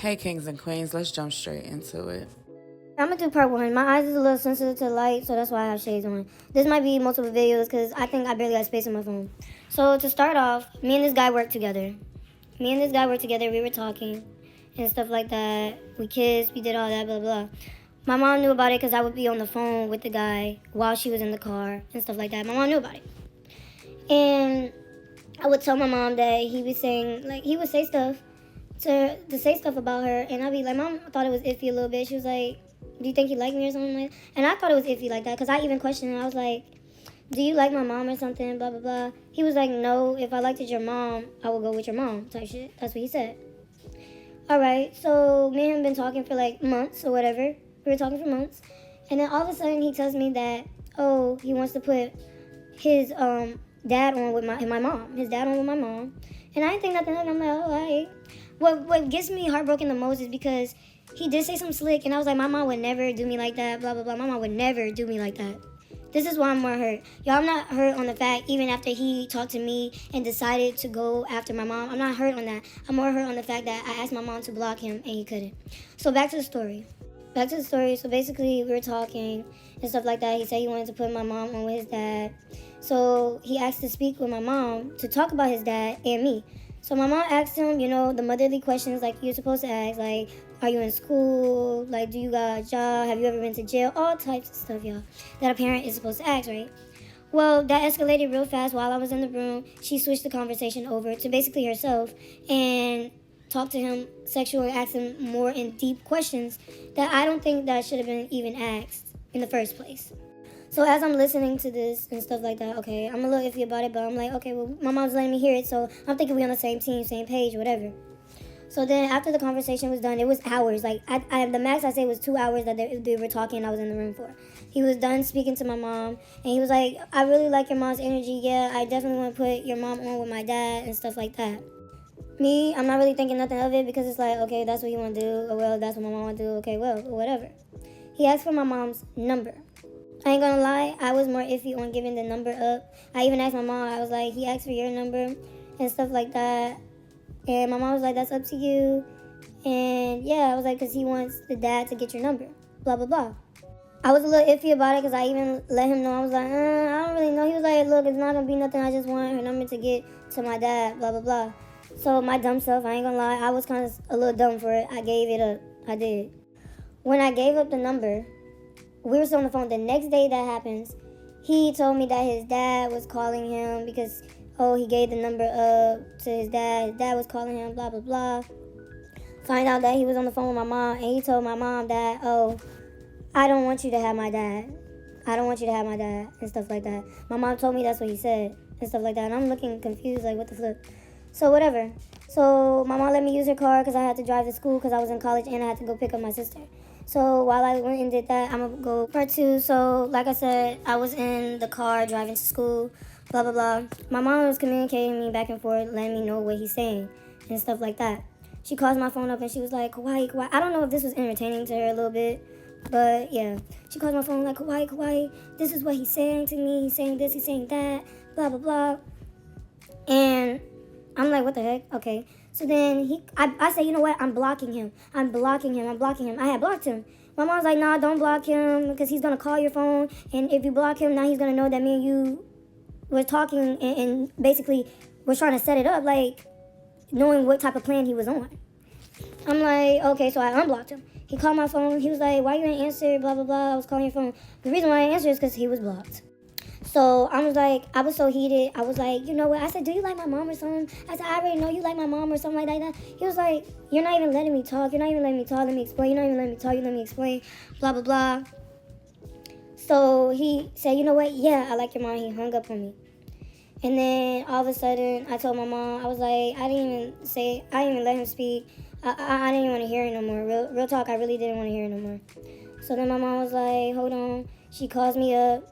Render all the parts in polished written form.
Hey, kings and queens, let's jump straight into it. I'm gonna do part one. My eyes is a little sensitive to light, so that's why I have shades on. This might be multiple videos because I think I barely got space on my phone. So to start off, me and this guy worked together. We were talking and stuff like that. We kissed, we did all that, blah, blah. My mom knew about it because I would be on the phone with the guy while she was in the car and stuff like that. My mom knew about it. And I would tell my mom that he was saying, like, he would say stuff to say stuff about her, and I'd be like, Mom, I thought it was iffy a little bit. She was like, do you think he liked me or something like that? And I thought it was iffy like that, because I even questioned him. I was like, do you like my mom or something, blah, blah, blah. He was like, no, if I liked your mom, I would go with your mom, type shit. That's what he said. All right, so me and him been talking for like months or whatever. We were talking for months. And then all of a sudden he tells me that, oh, he wants to put his dad on with my mom. His dad on with my mom. And I didn't think nothing of it. I'm like, oh, all right. What gets me heartbroken the most is because he did say something slick, and I was like, my mom would never do me like that, blah, blah, blah. My mom would never do me like that. This is why I'm more hurt. Y'all, I'm not hurt on the fact, even after he talked to me and decided to go after my mom, I'm not hurt on that. I'm more hurt on the fact that I asked my mom to block him, and he couldn't. So back to the story. So basically, we were talking and stuff like that. He said he wanted to put my mom on with his dad. So he asked to speak with my mom to talk about his dad and me. So my mom asked him, the motherly questions like you're supposed to ask, like, are you in school? Like, do you got a job? Have you ever been to jail? All types of stuff, y'all, that a parent is supposed to ask, right? Well, that escalated real fast while I was in the room. She switched the conversation over to basically herself and talked to him sexually and asked him more in deep questions that I don't think that should have been even asked in the first place. So as I'm listening to this and stuff like that, okay, I'm a little iffy about it, but I'm like, okay, well, my mom's letting me hear it, so I'm thinking we're on the same team, same page, whatever. So then after the conversation was done, it was hours. Like, the max I say was 2 hours that they were talking and I was in the room for. He was done speaking to my mom, and he was like, I really like your mom's energy. Yeah, I definitely want to put your mom on with my dad and stuff like that. Me, I'm not really thinking nothing of it because it's like, okay, that's what you want to do. Oh, well, that's what my mom want to do. Okay, well, whatever. He asked for my mom's number. I ain't gonna lie, I was more iffy on giving the number up. I even asked my mom, I was like, he asked for your number and stuff like that. And my mom was like, that's up to you. And yeah, I was like, because he wants the dad to get your number, blah, blah, blah. I was a little iffy about it because I even let him know. I was like, I don't really know. He was like, look, it's not gonna be nothing. I just want her number to get to my dad, blah, blah, blah. So my dumb self, I ain't gonna lie, I was kind of a little dumb for it. I gave it up. I did. When I gave up the number, we were still on the phone. The next day that happens, he told me that his dad was calling him because, he gave the number up to his dad. His dad was calling him, blah, blah, blah. Find out that he was on the phone with my mom, and he told my mom that, I don't want you to have my dad. I don't want you to have my dad, and stuff like that. My mom told me that's what he said, and stuff like that. And I'm looking confused, like, what the flip? So whatever. So my mom let me use her car because I had to drive to school because I was in college and I had to go pick up my sister. So while I went and did that, I'm going to go part two. So like I said, I was in the car driving to school, blah, blah, blah. My mom was communicating me back and forth, letting me know what he's saying and stuff like that. She calls my phone up and she was like, Kauai. I don't know if this was entertaining to her a little bit, but yeah. She calls my phone like, Kauai, this is what he's saying to me. He's saying this, he's saying that, blah, blah, blah. And I'm like, what the heck? Okay. So then I say, you know what? I'm blocking him. I had blocked him. My mom's like, nah, don't block him because he's going to call your phone. And if you block him, now he's going to know that me and you were talking and basically was trying to set it up, like knowing what type of plan he was on. I'm like, okay, so I unblocked him. He called my phone. He was like, why you ain't answer, blah, blah, blah. I was calling your phone. The reason why I answered is because he was blocked. So I was so heated. I was like, you know what? I said, do you like my mom or something? I said, I already know you like my mom or something like that. He was like, you're not even letting me talk. You're not even letting me talk. Let me explain. You're not even letting me talk. You let me explain. Blah, blah, blah. So he said, you know what? Yeah, I like your mom. He hung up on me. And then all of a sudden, I told my mom, I was like, I didn't even let him speak. I didn't even want to hear it no more. Real talk, I really didn't want to hear it no more. So then my mom was like, hold on. She calls me up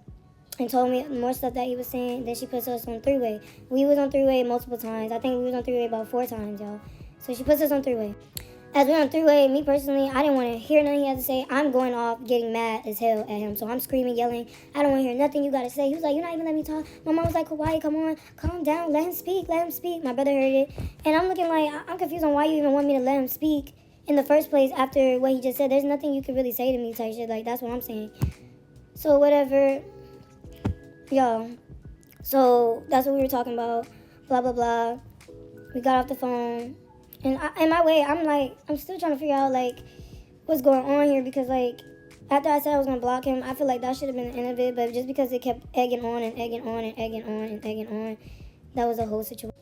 and told me more stuff that he was saying. Then she puts us on three-way. We was on three-way multiple times. I think we was on three-way about 4 times, y'all. So she puts us on three-way. As we were on three-way, me personally, I didn't want to hear nothing he had to say. I'm going off getting mad as hell at him. So I'm screaming, yelling. I don't want to hear nothing you got to say. He was like, you're not even letting me talk. My mom was like, Kauai, come on. Calm down. Let him speak. My brother heard it. And I'm looking like, I'm confused on why you even want me to let him speak. in the first place, after what he just said, there's nothing you could really say to me type shit. Like, that's what I'm saying. So, whatever. Yo. So, that's what we were talking about. Blah, blah, blah. We got off the phone. And in my way, I'm still trying to figure out, like, what's going on here. Because, like, after I said I was going to block him, I feel like that should have been the end of it. But just because it kept egging on and egging on and egging on and egging on, that was the whole situation.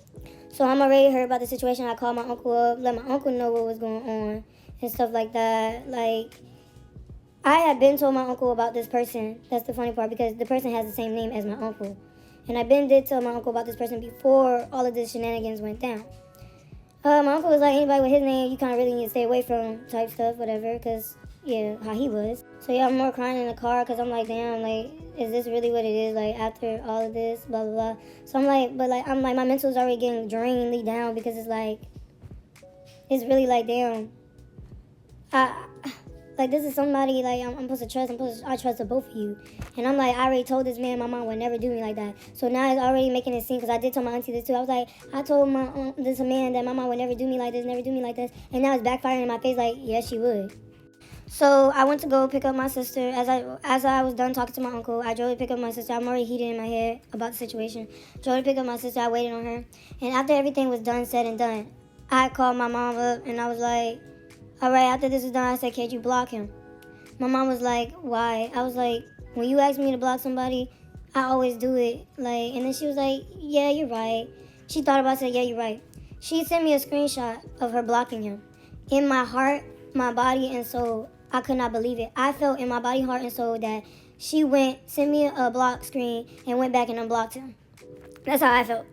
So I'm already heard about the situation. I called my uncle up, let my uncle know what was going on and stuff like that. Like, I had been told my uncle about this person. That's the funny part, because the person has the same name as my uncle. And I did tell my uncle about this person before all of this shenanigans went down. My uncle was like, anybody with his name, you kind of really need to stay away from type stuff, whatever, because, yeah, how he was. So, yeah, I'm more crying in the car because I'm like, damn, like, is this really what it is, like, after all of this, blah, blah, blah. So I'm like, my mental's already getting drainedly down because it's like, it's really like, damn, like, this is somebody, like, I'm supposed to trust. I trust the both of you. And I'm like, I already told this man my mom would never do me like that. So now it's already making it seem, because I did tell my auntie this too. I was like, I told this man that my mom would never do me like this, never do me like this. And now it's backfiring in my face like, yes, she would. So I went to go pick up my sister. As I was done talking to my uncle, I drove to pick up my sister. I'm already heated in my head about the situation. Drove to pick up my sister. I waited on her. And after everything was done, said and done, I called my mom up and I was like, all right, after this is done, I said, can't you block him? My mom was like, why? I was like, when you ask me to block somebody, I always do it. Like, and then she was like, yeah, you're right. She thought about it, said, yeah, you're right. She sent me a screenshot of her blocking him. In my heart, my body, and soul, I could not believe it. I felt in my body, heart, and soul that she sent me a block screen and went back and unblocked him. That's how I felt.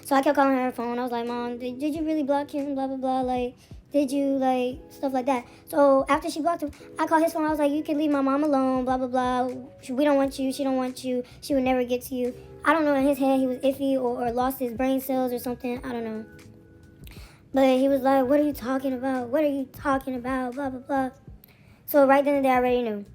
So I kept calling her phone. I was like, Mom, did you really block him? Blah, blah, blah. Like, did you, like, stuff like that. So after she blocked him, I called his phone. I was like, you can leave my mom alone, blah, blah, blah. We don't want you. She don't want you. She would never get to you. I don't know. In his head, he was iffy or lost his brain cells or something. I don't know. But he was like, what are you talking about? What are you talking about? Blah, blah, blah. So right then and there, I already knew.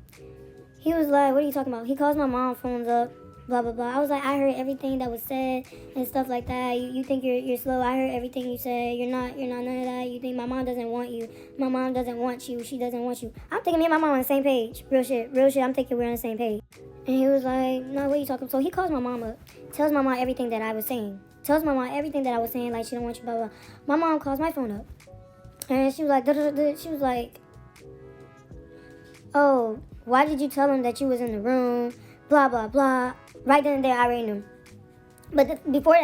He was like, what are you talking about? He calls my mom phones up, blah, blah, blah. I was like, I heard everything that was said and stuff like that. You think you're slow. I heard everything you said. You're not none of that. You think my mom doesn't want you. My mom doesn't want you. She doesn't want you. I'm thinking me and my mom on the same page. Real shit. I'm thinking we're on the same page. And he was like, no, what are you talking about? So he calls my mom up, tells my mom everything that I was saying. Tells my mom everything that I was saying, like she don't want you, blah, blah. My mom calls my phone up. And she was like, she was like, oh, why did you tell him that you was in the room? Blah, blah, blah. Right then and there, I already knew. But before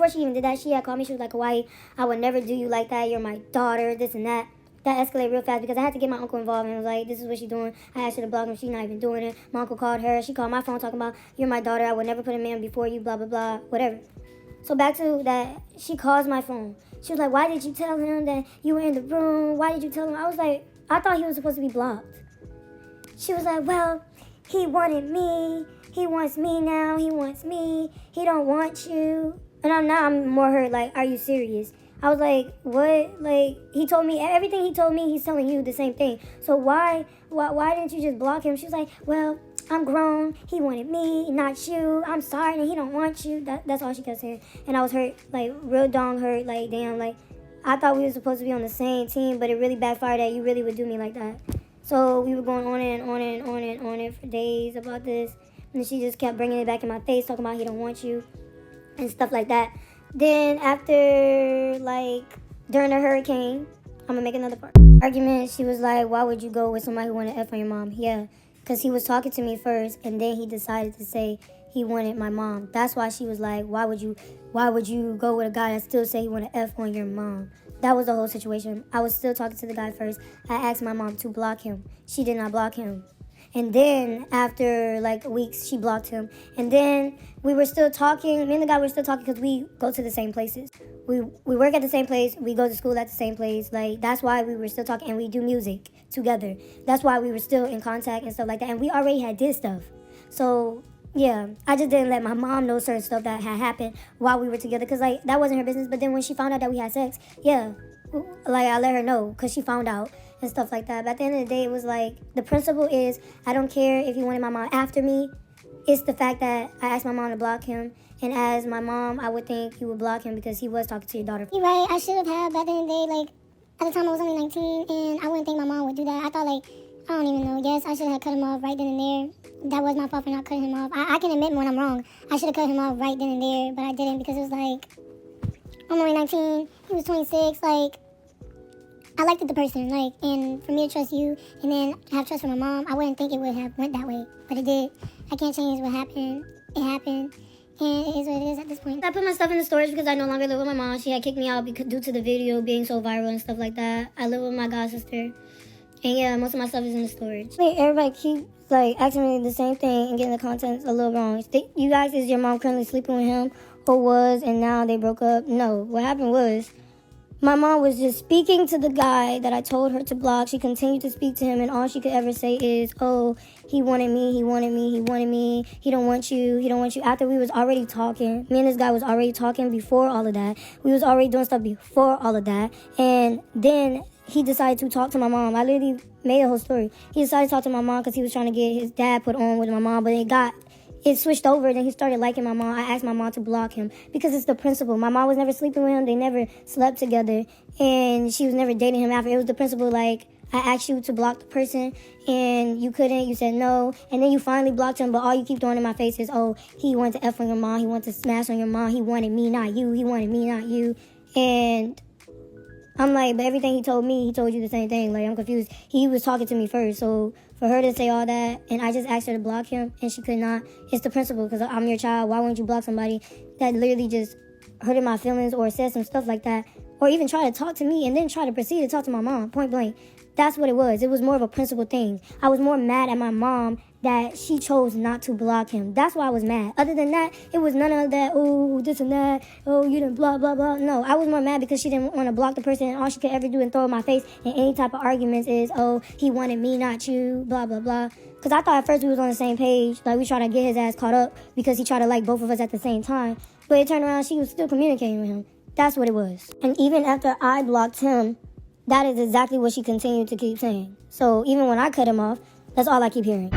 she even did that, she had called me. She was like, Hawaii, I would never do you like that. You're my daughter, this and that. That escalated real fast because I had to get my uncle involved. And it was like, this is what she's doing. I asked her to block him. She's not even doing it. My uncle called her. She called my phone talking about, you're my daughter. I would never put a man before you, blah, blah, blah, whatever. So back to that, she calls my phone. She was like, why did you tell him that you were in the room? Why did you tell him? I was like, I thought he was supposed to be blocked. She was like, well, he wanted me. He wants me now. He wants me. He don't want you. And I'm more hurt, like, are you serious? I was like, what? Like, he told me, everything he told me, he's telling you the same thing. So why didn't you just block him? She was like, well, I'm grown. He wanted me, not you. I'm sorry that he don't want you. That's all she kept saying. And I was hurt, like, real dong hurt, like, damn, like, I thought we were supposed to be on the same team, but it really backfired that you really would do me like that. So we were going on and on and on and on for days about this. And she just kept bringing it back in my face, talking about he don't want you and stuff like that. Then after, like, during the hurricane, I'm going to make another part. Argument, she was like, why would you go with somebody who wanted to F on your mom? Yeah, because he was talking to me first, and then he decided to say he wanted my mom. That's why she was like, why would you go with a guy that still say he wanted to F on your mom? That was the whole situation. I was still talking to the guy first. I asked my mom to block him. She did not block him. And then after like weeks, she blocked him. And then we were still talking. Me and the guy were still talking because we go to the same places. We work at the same place. We go to school at the same place. Like, that's why we were still talking, and we do music together. That's why we were still in contact and stuff like that. And we already had did stuff. So yeah, I just didn't let my mom know certain stuff that had happened while we were together, because like that wasn't her business. But then when she found out that we had sex, yeah, like I let her know because she found out and stuff like that. But at the end of the day, it was like, the principle is, I don't care if you wanted my mom after me. It's the fact that I asked my mom to block him, and as my mom, I would think you would block him because he was talking to your daughter. You're right. I should have had back in the day, like, At the time, I was only 19, and I wouldn't think my mom would do that. I thought, like, I don't even know. Yes, I should have cut him off right then and there. That was my fault for not cutting him off. I can admit when I'm wrong. I should have cut him off right then and there, but I didn't because it was like, I'm only 19, he was 26, like, I liked the person, like, and for me to trust you and then have trust for my mom, I wouldn't think it would have went that way, but it did. I can't change what happened. It happened, and it is what it is at this point. I put my stuff in the storage because I no longer live with my mom. She had kicked me out due to the video being so viral and stuff like that. I live with my god sister, and yeah, most of my stuff is in the storage. Everybody keeps like asking me the same thing and getting the content a little wrong. You guys, is your mom currently sleeping with him, or was, and now they broke up? No, what happened was, my mom was just speaking to the guy that I told her to block. She continued to speak to him, and all she could ever say is, oh, he wanted me, he wanted me, he wanted me, he don't want you, he don't want you. After we was already talking, me and this guy was already talking before all of that. We was already doing stuff before all of that. And then he decided to talk to my mom. I literally made a whole story. He decided to talk to my mom because he was trying to get his dad put on with my mom, but it switched over, and then he started liking my mom. I asked my mom to block him because it's the principle. My mom was never sleeping with him. They never slept together, and she was never dating him after. It was the principle, like, I asked you to block the person, and you couldn't. You said no, and then you finally blocked him, but all you keep throwing in my face is, oh, he wanted to F on your mom. He wanted to smash on your mom. He wanted me, not you. He wanted me, not you. And I'm like, but everything he told me, he told you the same thing. Like, I'm confused. He was talking to me first, so for her to say all that, and I just asked her to block him, and she could not. It's the principle, because I'm your child. Why wouldn't you block somebody that literally just hurted my feelings or said some stuff like that, or even try to talk to me and then try to proceed to talk to my mom, point blank? That's what it was. It was more of a principle thing. I was more mad at my mom that she chose not to block him. That's why I was mad. Other than that, it was none of that, oh, this and that, oh, you didn't blah, blah, blah. No, I was more mad because she didn't want to block the person, and all she could ever do and throw in my face in any type of arguments is, oh, he wanted me, not you, blah, blah, blah. Because I thought at first we was on the same page. Like, we tried to get his ass caught up because he tried to like both of us at the same time. But it turned around, she was still communicating with him. That's what it was. And even after I blocked him, that is exactly what she continued to keep saying. So even when I cut him off, that's all I keep hearing.